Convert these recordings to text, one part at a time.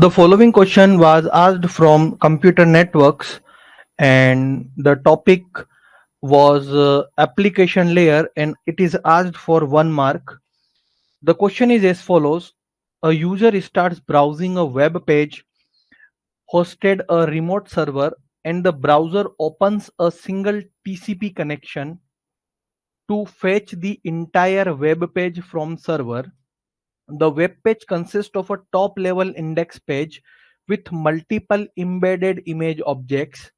The following question was asked from computer networks, and the topic was application layer, and it is asked for 1 mark. The question is as follows: a user starts browsing a web page hosted a remote server, and the browser opens a single TCP connection to fetch the entire web page from server. The web page consists of a top level index page with multiple embedded image objects.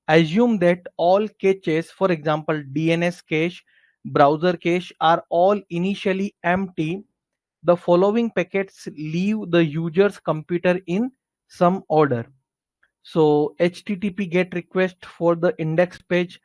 Assume that all caches, for example DNS cache, browser cache, are all initially empty. The following packets leave the user's computer in some order. So HTTP GET request for the index page,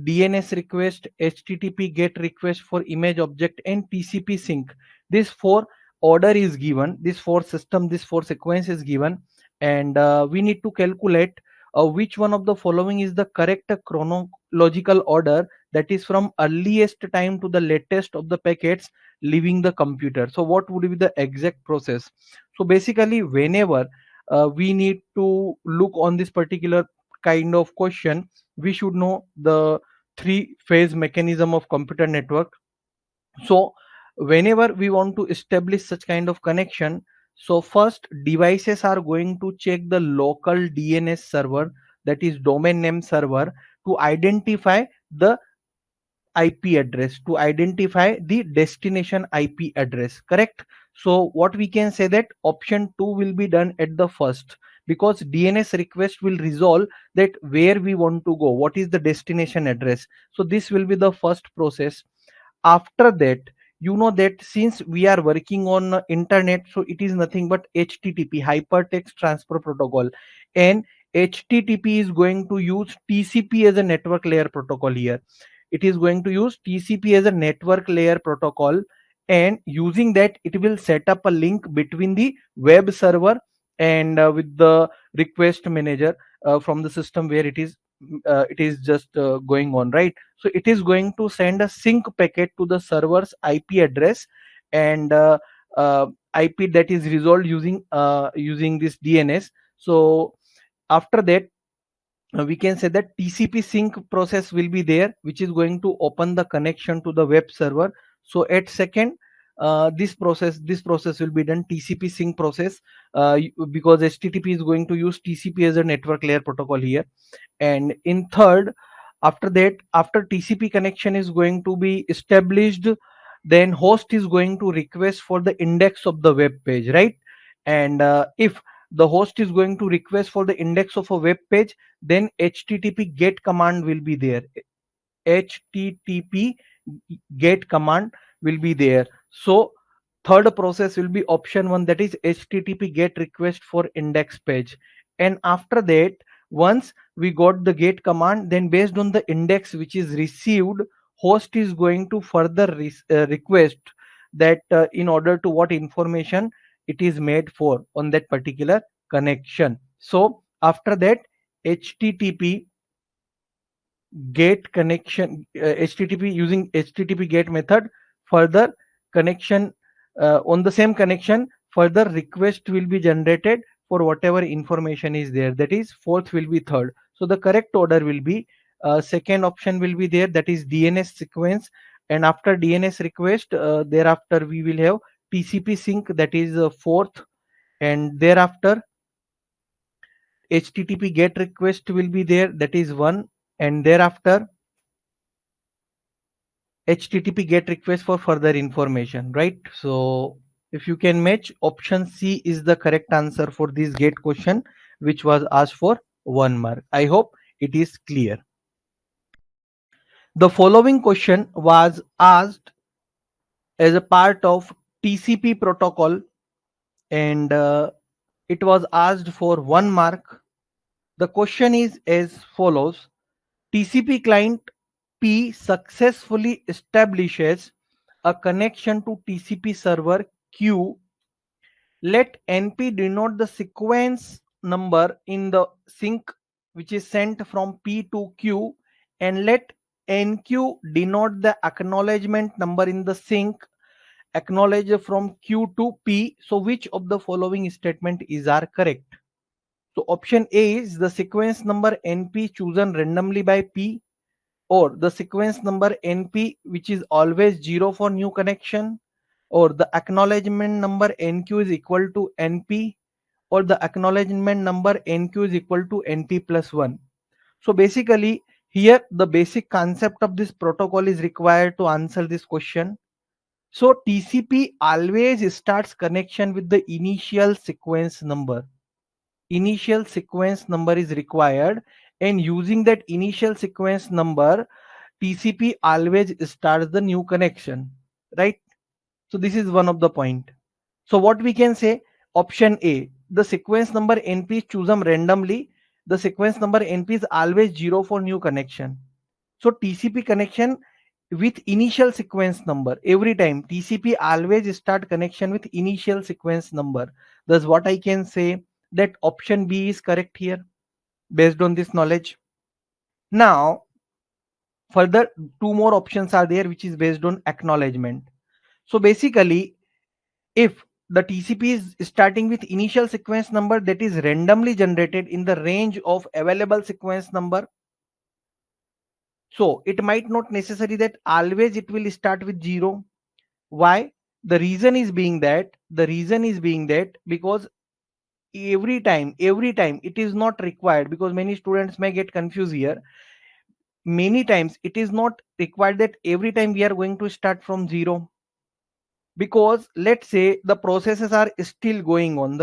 DNS request, HTTP GET request for image object, and TCP sync. This four order is given, this four sequence is given, and we need to calculate which one of the following is the correct chronological order, that is from earliest time to the latest of the packets leaving the computer. So what would be the exact process? So basically, whenever we need to look on this particular kind of question, we should know the three phase mechanism of computer network. So whenever we want to establish such kind of connection, so first devices are going to check the local DNS server, that is domain name server, to identify the IP address, to identify the destination IP address, correct? So what we can say, that option 2 will be done at the first, because DNS request will resolve that where we want to go, what is the destination address. So this will be the first process. After that, you know that since we are working on internet, so it is nothing but HTTP, hypertext transfer protocol, and HTTP is going to use TCP as a network layer protocol here. It is going to use TCP as a network layer protocol, and using that it will set up a link between the web server and with the request manager from the system where it is just going on, right? So it is going to send a sync packet to the server's IP address, and IP that is resolved using this DNS. So after that, we can say that TCP sync process will be there, which is going to open the connection to the web server. So at second, this process will be done, TCP sync process, because HTTP is going to use TCP as a network layer protocol here. And in third, after that, after TCP connection is going to be established, then host is going to request for the index of the web page, right? And if the host is going to request for the index of a web page, then HTTP GET command will be there. HTTP GET command will be there. So third process will be option 1, that is HTTP GET request for index page. And after that, once we got the GET command, then based on the index which is received, host is going to further request that in order to what information it is made for on that particular connection. So after that, HTTP GET connection, HTTP using HTTP GET method, further connection on the same connection, further request will be generated for whatever information is there, that is fourth will be third. So the correct order will be second option will be there, that is DNS sequence, and after DNS request, thereafter we will have TCP sync, that is fourth, and thereafter HTTP GET request will be there, that is one, and thereafter HTTP GET request for further information, right? So if you can match, option C is the correct answer for this GET question, which was asked for 1 mark. I hope it is clear. The following question was asked as a part of TCP protocol, and it was asked for 1 mark. The question is as follows: TCP client P successfully establishes a connection to TCP server Q. Let NP denote the sequence number in the sync which is sent from P to Q, and let NQ denote the acknowledgement number in the sync, acknowledge from Q to P. So which of the following statement is are correct? So option A is the sequence number NP chosen randomly by P, or the sequence number NP which is always 0 for new connection, or the acknowledgement number NQ is equal to NP, or the acknowledgement number NQ is equal to NP plus 1. So basically here the basic concept of this protocol is required to answer this question. So TCP always starts connection with the initial sequence number. Initial sequence number is required, and using that initial sequence number, TCP always starts the new connection, right? So this is one of the point. So what we can say, option A, the sequence number NP is chosen randomly. The sequence number NP is always 0 for new connection. So TCP connection with initial sequence number every time. TCP always start connection with initial sequence number. Thus what I can say, that option B is correct here based on this knowledge. Now further two more options are there which is based on acknowledgement. So basically if the TCP is starting with initial sequence number that is randomly generated in the range of available sequence number, so it might not necessary that always it will start with 0. Why? The reason is being that because every time it is not required, because many students may get confused here. Many times it is not required that every time we are going to start from 0, because let's say the processes are still going on.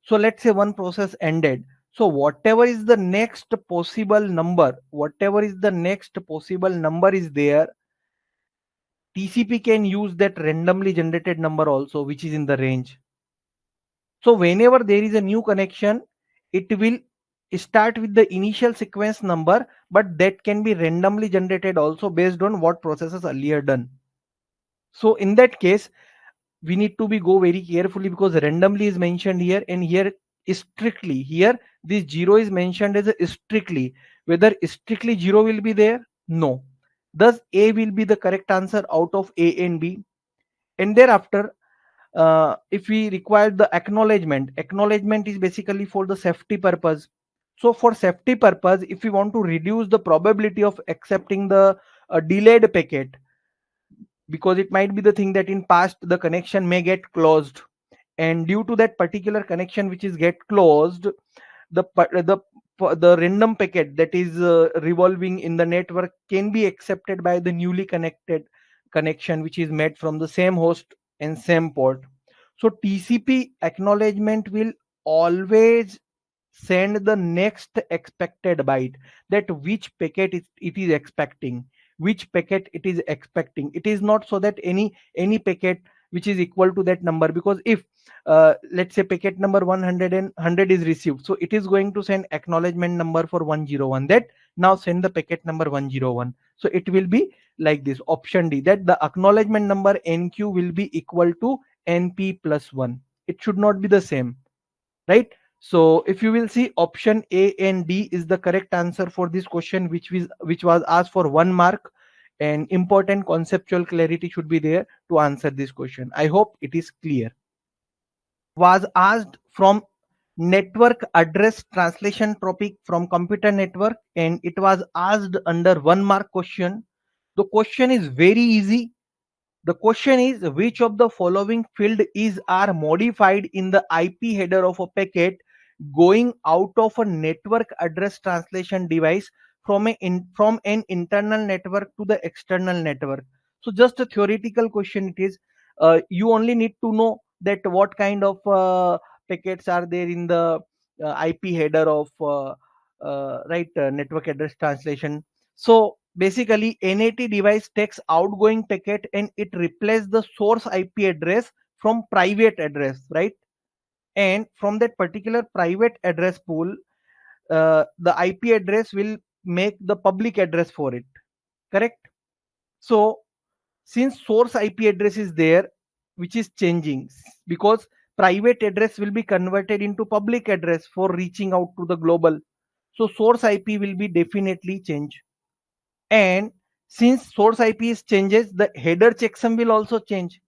So let's say one process ended, so whatever is the next possible number is there, TCP can use that randomly generated number also which is in the range. So whenever there is a new connection, it will start with the initial sequence number, but that can be randomly generated also based on what processes earlier done. So in that case, we need to be go very carefully, because randomly is mentioned here, and here strictly, here this 0 is mentioned as a strictly. Whether strictly 0 will be there? No. Thus A will be the correct answer out of A and B. And thereafter, if we require the acknowledgement is basically for the safety purpose. So for safety purpose, if we want to reduce the probability of accepting the delayed packet, because it might be the thing that in past the connection may get closed, and due to that particular connection which is get closed, the random packet that is revolving in the network can be accepted by the newly connected connection which is made from the same host and same port. So TCP acknowledgement will always send the next expected byte, that which packet it is expecting, it is not so that any packet which is equal to that number, because if let's say packet number 100 is received, so it is going to send acknowledgement number for 101, that now send the packet number 101. So it will be like this, option D, that the acknowledgement number NQ will be equal to NP plus 1. It should not be the same, right? So if you will see, option A and D is the correct answer for this question, which was asked for 1 mark, and important conceptual clarity should be there to answer this question. I hope it is clear. Was asked from network address translation topic from computer network, and it was asked under 1 mark question. The question is very easy. The question is, which of the following field is are modified in the IP header of a packet going out of a network address translation device from an internal network to the external network? So just a theoretical question it is. You only need to know that what kind of packets are there in the IP header of network address translation. So basically NAT device takes outgoing packet and it replaces the source IP address from private address, right? And from that particular private address pool, the IP address will make the public address for it, correct? So since source IP address is there, which is changing, because private address will be converted into public address for reaching out to the global, so source IP will be definitely changed. And Since source IP is changes, the header checksum will also change,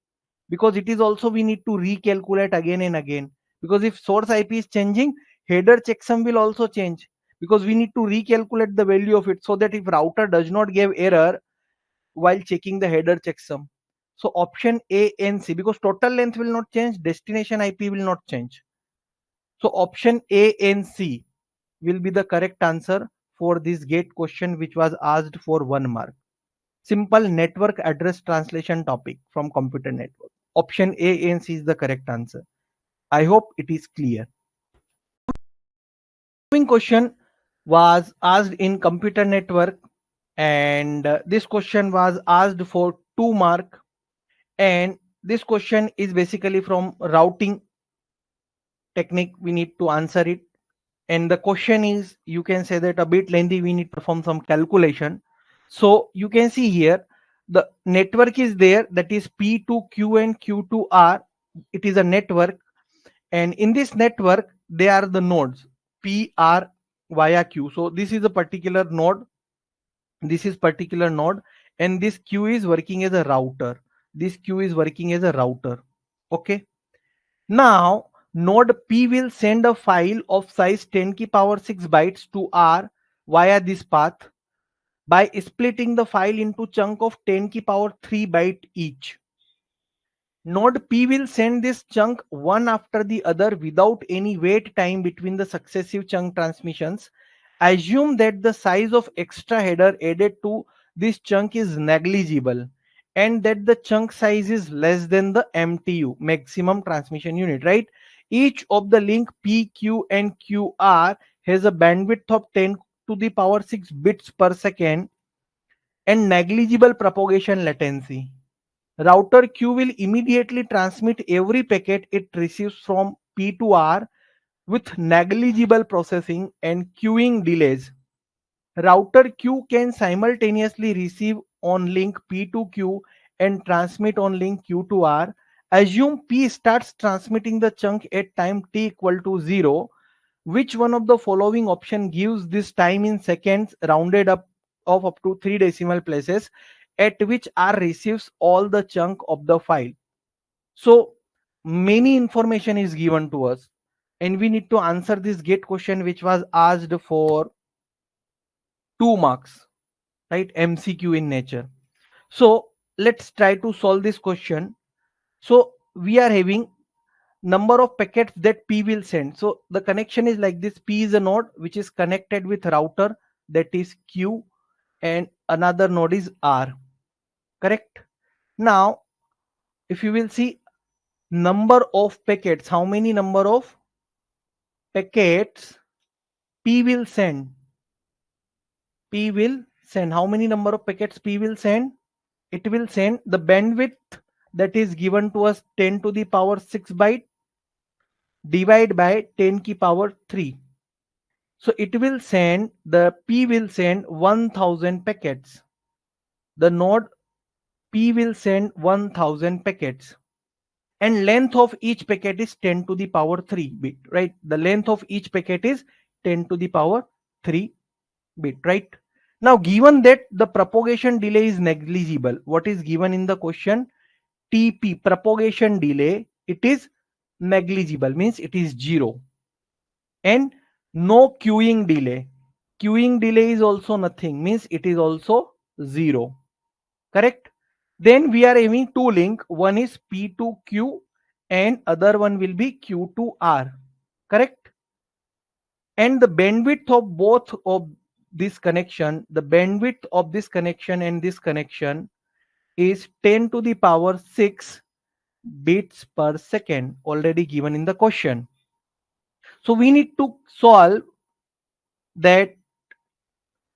because it is also we need to recalculate again and again. Because if source IP is changing, header checksum will also change, because we need to recalculate the value of it, so that if router does not give error while checking the header checksum. So option A and C, because total length will not change, destination IP will not change. So option A and C will be the correct answer for this gate question, which was asked for 1 mark. Simple network address translation topic from computer network. Option A and C is the correct answer. I hope it is clear. Following question was asked in computer network, and this question was asked for 2 mark, and this question is basically from routing technique. We need to answer it, and the question is, you can say that a bit lengthy, we need to perform some calculation. So you can see here the network is there, that is P2Q and Q2R. It is a network, and in this network they are the nodes P, R, via Q. So this is a particular node, this is particular node, and this Q is working as a router, this Q is working as a router. Okay, now node P will send a file of size 10 ki power 6 bytes to R via this path by splitting the file into chunk of 10 ki power 3 byte each. Node P will send this chunk one after the other without any wait time between the successive chunk transmissions. Assume that the size of extra header added to this chunk is negligible and that the chunk size is less than the MTU, maximum transmission unit, right? Each of the link P, Q and QR has a bandwidth of 10 to the power 6 bits per second and negligible propagation latency. Router Q will immediately transmit every packet it receives from P to R with negligible processing and queuing delays. Router Q can simultaneously receive on link P to Q and transmit on link Q to R. Assume P starts transmitting the chunk at time t equal to 0. Which one of the following option gives this time in seconds rounded up of up to 3 decimal places at which R receives all the chunk of the file? So many information is given to us and we need to answer this gate question, which was asked for 2 marks, right? MCQ in nature. So let's try to solve this question. So we are having number of packets that P will send. So the connection is like this: P is a node which is connected with router, that is Q, and another node is R. Correct? Now if you will see number of packets, how many number of packets P will send? P will send how many number of packets P will send? It will send the bandwidth that is given to us 10 to the power 6 byte divide by 10 ki power 3. So it will send, the P will send 1000 packets. The node P will send 1000 packets. And length of each packet is 10 to the power 3 bit, right? The length of each packet is 10 to the power 3 bit, right? Now given that the propagation delay is negligible, what is given in the question? TP, propagation delay, it is negligible, means it is 0. And no queuing delay. Queuing delay is also nothing, means it is also 0. Correct? Then we are having two link. One is P to Q and other one will be Q to R. Correct? And the bandwidth of both of this connection, the bandwidth of this connection and this connection is 10 to the power 6 bits per second, already given in the question. So we need to solve that.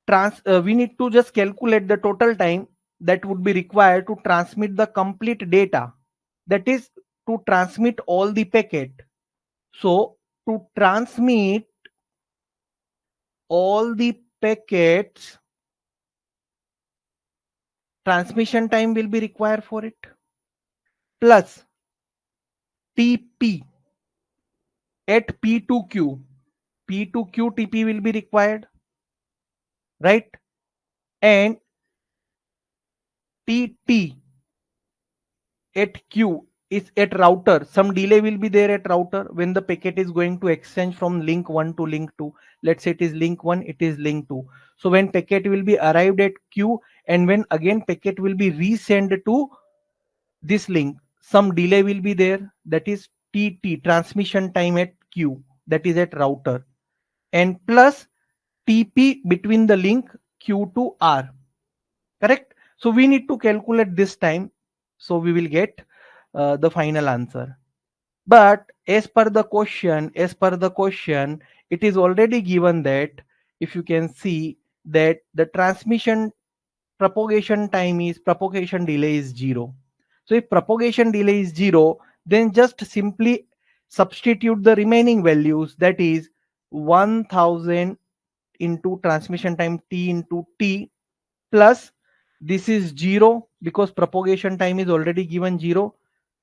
We need to just calculate the total time that would be required to transmit the complete data, that is to transmit all the packet. So to transmit all the packets, transmission time will be required for it, plus TP at P to Q. P to Q TP will be required, right? And TT at Q is at router. Some delay will be there at router when the packet is going to exchange from link 1 to link 2. Let's say it is link 1, it is link 2. So when packet will be arrived at Q, and when again packet will be resend to this link, some delay will be there, that is TT, transmission time at Q, that is at router, and plus TP between the link Q to R. Correct? So we need to calculate this time, so we will get the final answer. But as per the question, it is already given that, if you can see, that the transmission propagation delay is 0. So if propagation delay is 0, then just simply substitute the remaining values, that is 1000 into transmission time T into T, plus this is 0 because propagation time is already given 0,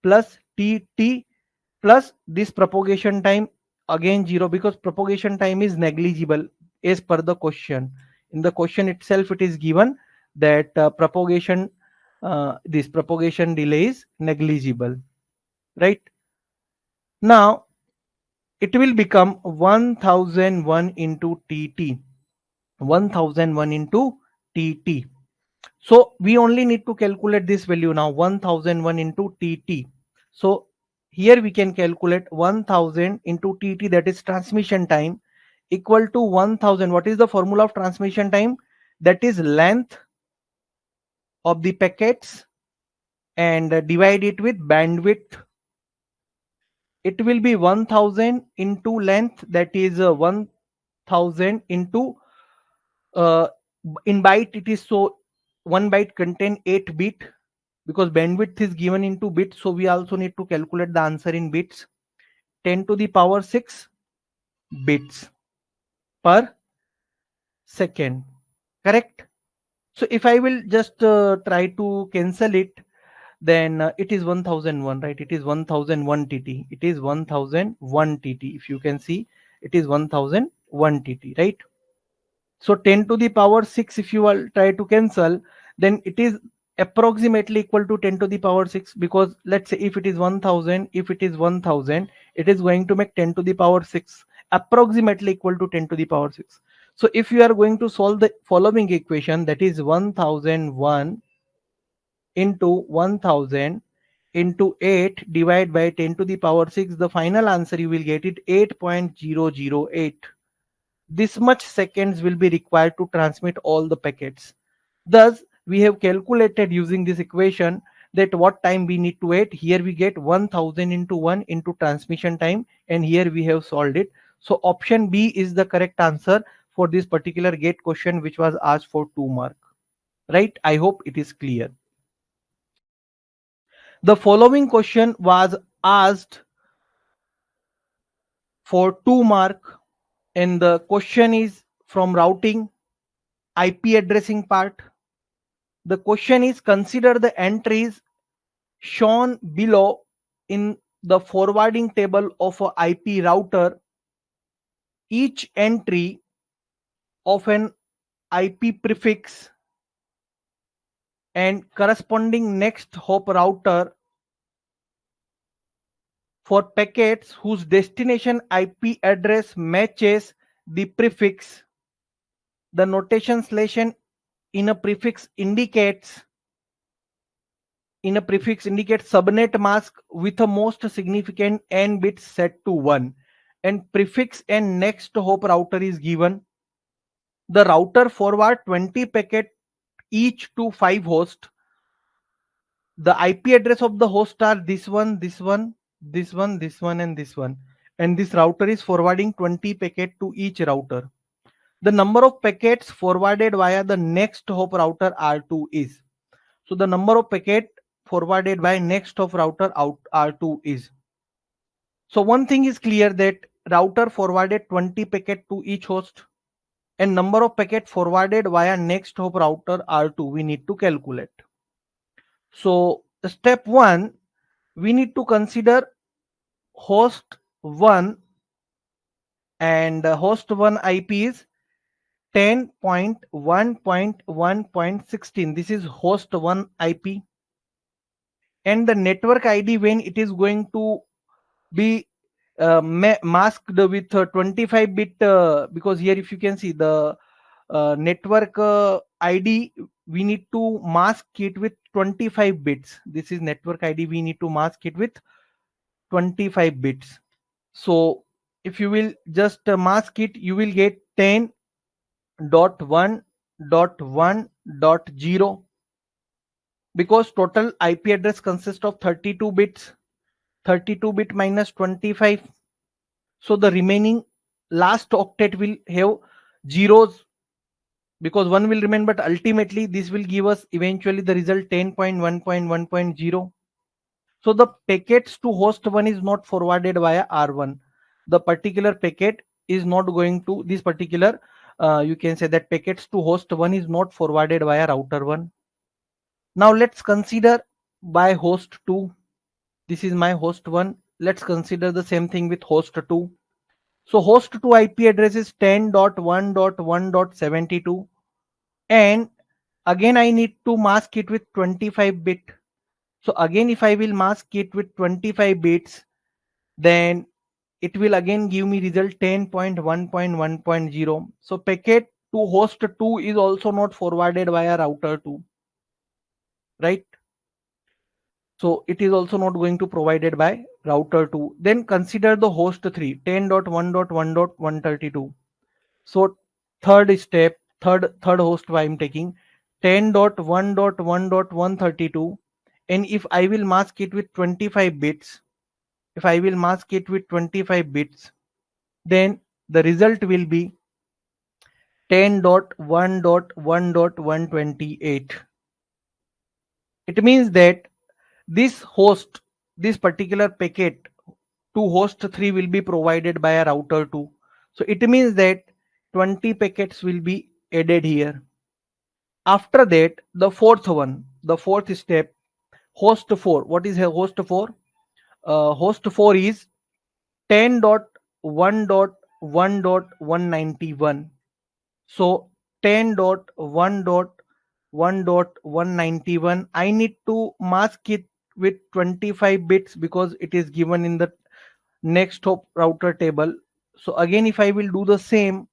plus TT, plus this propagation time again 0 because propagation time is negligible as per the question. In the question itself it is given that this propagation delay is negligible, right? Now it will become 1001 into TT, 1001 into TT. So we only need to calculate this value now, 1001 into TT. So here we can calculate 1000 into TT, that is transmission time, equal to 1000. What is the formula of transmission time? That is length of the packets and divide it with bandwidth. It will be 1000 into length, that is 1000 into in byte it is, so 1 byte contain 8 bit because bandwidth is given into bits, so we also need to calculate the answer in bits. 10 to the power 6 bits per second. Correct? So if I will just try to cancel it, then it is 1001, right? It is 1001 TT. It is 1001 TT. If you can see, it is 1001 TT, right? So 10 to the power 6, if you will try to cancel, then it is approximately equal to 10 to the power 6, because let's say if it is 1000, it is going to make 10 to the power 6, approximately equal to 10 to the power 6. So if you are going to solve the following equation, that is 1001 into 1000 into 8 divided by 10 to the power 6, the final answer you will get it 8.008. This much seconds will be required to transmit all the packets. Thus we have calculated using this equation that what time we need to wait. Here we get 1000 into 1 into transmission time, and here we have solved it. So option B is the correct answer for this particular gate question, which was asked for 2 mark, right? I hope it is clear. The following question was asked for 2 mark, and the question is from routing IP addressing part. The question is, consider the entries shown below in the forwarding table of a IP router. Each entry of an IP prefix and corresponding next hop router for packets whose destination IP address matches the prefix. The notation / in a prefix indicates subnet mask with a most significant n bits set to 1, and prefix and next hop router is given. The router forward 20 packet each to 5 hosts. The IP address of the host are this one, this one, this one, this one, and this one, and this router is forwarding 20 packet to each router. The number of packets forwarded via the next hop router R2 is. So the number of packet forwarded by next hop router out R2 is. So one thing is clear, that router forwarded 20 packet to each host, and number of packet forwarded via next hop router R2 we need to calculate. So step 1, we need to consider host 1, and host 1 IP is 10.1.1.16. This is host 1 IP. And the network ID, when it is going to be masked with 25 bit, because here if you can see the network ID, we need to mask it with 25 bits. This is network ID, we need to mask it with 25 bits. So if you will just mask it, you will get 10.1.1.0, because total IP address consists of 32 bits. 32 bit minus 25, so the remaining last octet will have zeros, because one will remain, but ultimately this will give us eventually the result 10.1.1.0. So the packets to host 1 is not forwarded via R1. The particular packet is not going to this particular, you can say that packets to host 1 is not forwarded via router 1. Now let's consider by host 2. This is my host 1. Let's consider the same thing with host 2. So host 2 IP address is 10.1.1.72, and again I need to mask it with 25 bit. So again if I will mask it with 25 bits, then it will again give me result 10.1.1.0. So packet to host 2 is also not forwarded via router 2, right? So it is also not going to provided by router 2. Then consider the host 3, 10.1.1.132. So third step, third host I am taking 10.1.1.132, and if I will mask it with 25 bits, if I will mask it with 25 bits, then the result will be 10.1.1.128. It means that this host, this particular packet to host 3 will be provided by a router 2. So it means that 20 packets will be added here. After that, the fourth one, the fourth step, host 4. What is a host 4? Host 4 is 10.1.1.191. So 10.1.1.191, I need to mask it with 25 bits because it is given in the next hop router table. So again if I will do the same,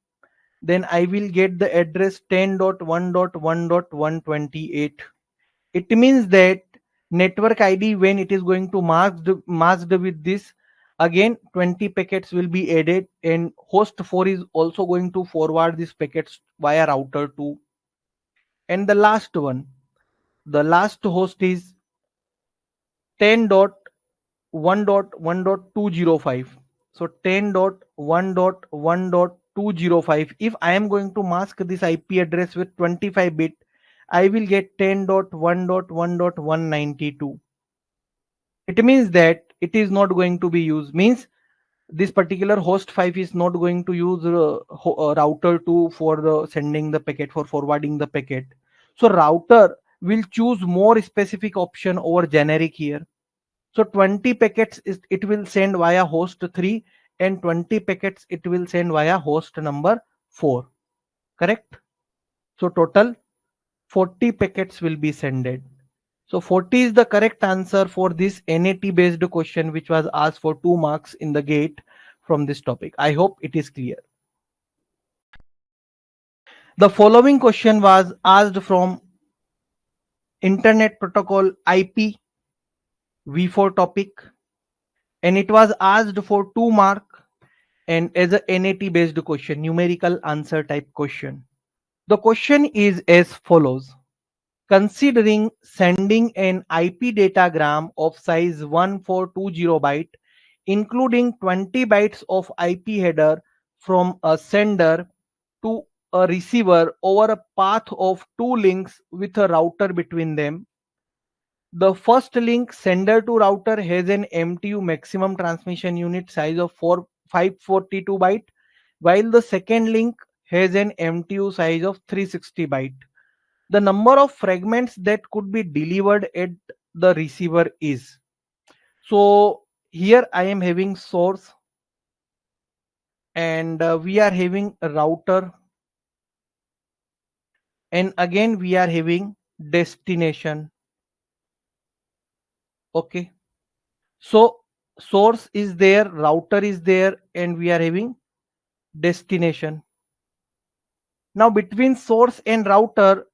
then I will get the address 10.1.1.128. It means that network ID, when it is going to masked with this, again 20 packets will be added, and host 4 is also going to forward these packets via router 2. And the last one, the last host is 10.1.1.205. So 10.1.1.205. If I am going to mask this IP address with 25 bit, I will get 10.1.1.192. It means that it is not going to be used, means this particular host 5 is not going to use router 2 for the sending the packet, for forwarding the packet. So router will choose more specific option over generic here. So 20 packets is it will send via host 3, and 20 packets it will send via host number 4. Correct? So total 40 packets will be sended. So 40 is the correct answer for this NAT based question which was asked for 2 marks in the gate from this topic. I hope it is clear. The following question was asked from Internet Protocol IP V4 topic, and it was asked for 2 mark and as a NAT based question, numerical answer type question. The question is as follows. Considering sending an IP datagram of size 1420 byte, including 20 bytes of IP header from a sender to a receiver over a path of 2 links with a router between them. The first link, sender to router, has an MTU, maximum transmission unit, size of 542 byte, while the second link has an MTU size of 360 byte. The number of fragments that could be delivered at the receiver is. So here I am having source, and we are having a router, and again we are having destination. Okay, so source is there, router is there, and we are having destination. Now between source and router,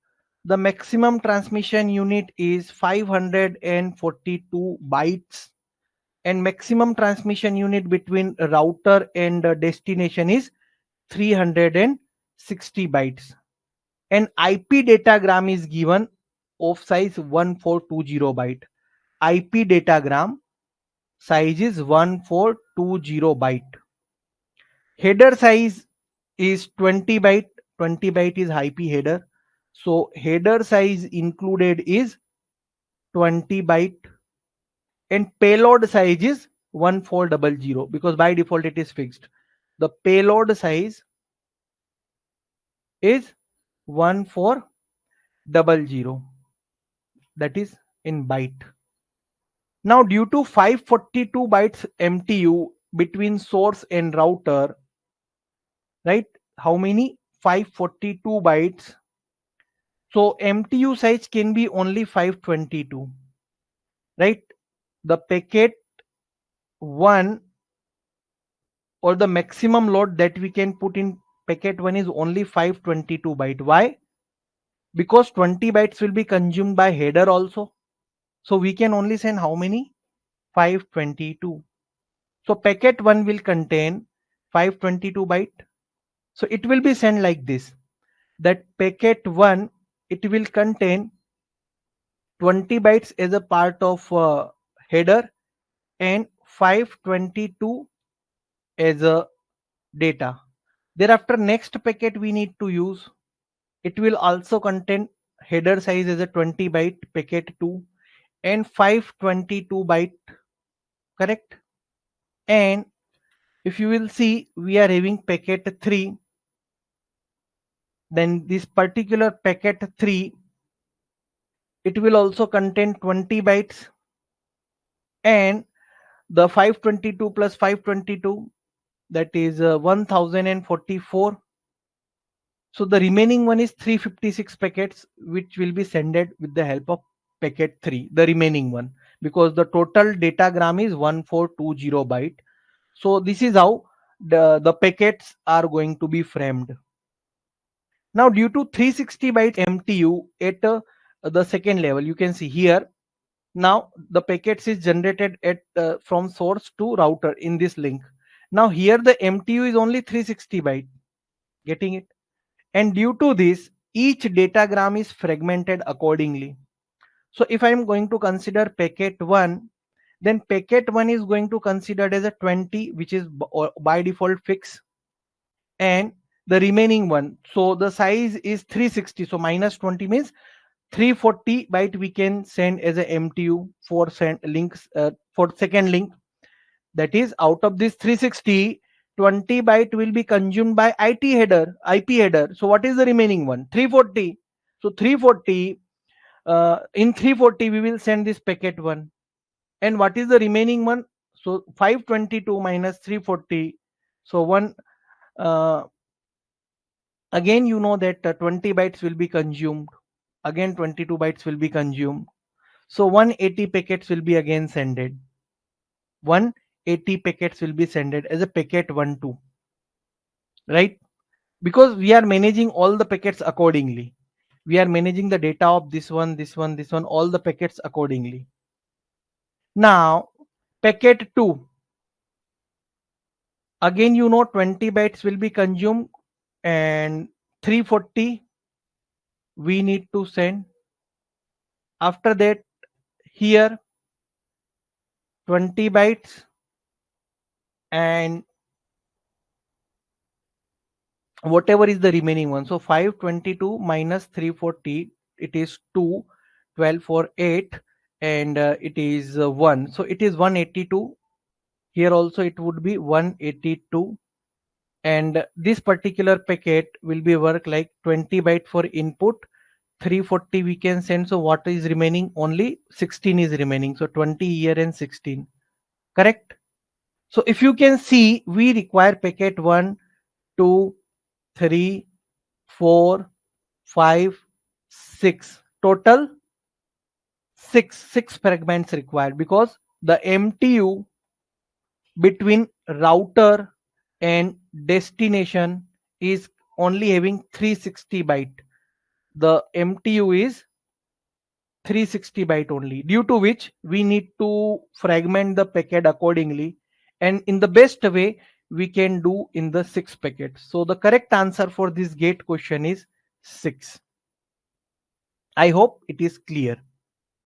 the maximum transmission unit is 542 bytes, and maximum transmission unit between router and destination is 360 bytes. An IP datagram is given of size 1420 byte. IP datagram size is 1420 byte. Header size is 20 byte. 20 byte is IP header. So header size included is 20 byte, and payload size is 1400 because by default it is fixed. The payload size is 1400, that is in byte. Now due to 542 bytes MTU between source and router, right? How many? 542 bytes. So MTU size can be only 522, right? The packet 1 or the maximum load that we can put in packet 1 is only 522 byte. Why? Because 20 bytes will be consumed by header also. So we can only send how many? 522. So packet 1 will contain 522 byte. So it will be sent like this, that packet 1, it will contain 20 bytes as a part of header and 522 as a data. Thereafter next packet we need to use, it will also contain header size as a 20 byte packet 2 and 522 byte, correct? And if you will see, we are having packet 3, then this particular packet 3, it will also contain 20 bytes, and the 522 plus 522, that is 1044. So the remaining one is 356 packets which will be sended with the help of packet 3, the remaining one, because the total datagram is 1420 byte. So this is how the packets are going to be framed. Now due to 360 byte MTU at the second level, you can see here, now the packets is generated at from source to router in this link. Now here the MTU is only 360 byte, getting it? And due to this, each datagram is fragmented accordingly. So if I am going to consider packet 1, then packet 1 is going to considered as a 20, which is by default fixed, and the remaining one, so the size is 360, so minus 20 means 340 byte we can send as a MTU for send links for second link. That is, out of this 360, 20 byte will be consumed by IP header. So what is the remaining one? 340. So 340, in 340 we will send this packet 1. And what is the remaining one? So 522 minus 340. So one, uh, again you know that 20 bytes will be consumed. Again 22 bytes will be consumed. So 180 packets will be again sended. 180 packets will be sended as a packet 1 2, right? Because we are managing all the packets accordingly. We are managing the data of this one, this one, this one, all the packets accordingly. Now packet 2, again you know 20 bytes will be consumed and 340 we need to send. After that, here 20 bytes and whatever is the remaining one. So 522 minus 340, it is 2, 12 for 8, and it is 1. So it is 182. Here also it would be 182. And this particular packet will be work like 20 byte for input, 340 we can send. So what is remaining? Only 16 is remaining. So 20 here and 16, correct? So if you can see, we require packet 1, 2, 3, 4, 5, 6 total. Six fragments required because the MTU between router and destination is only having 360 byte. The MTU is 360 byte only, due to which we need to fragment the packet accordingly, and in the best way we can do in the 6 packets. So the correct answer for this gate question is 6. I hope it is clear.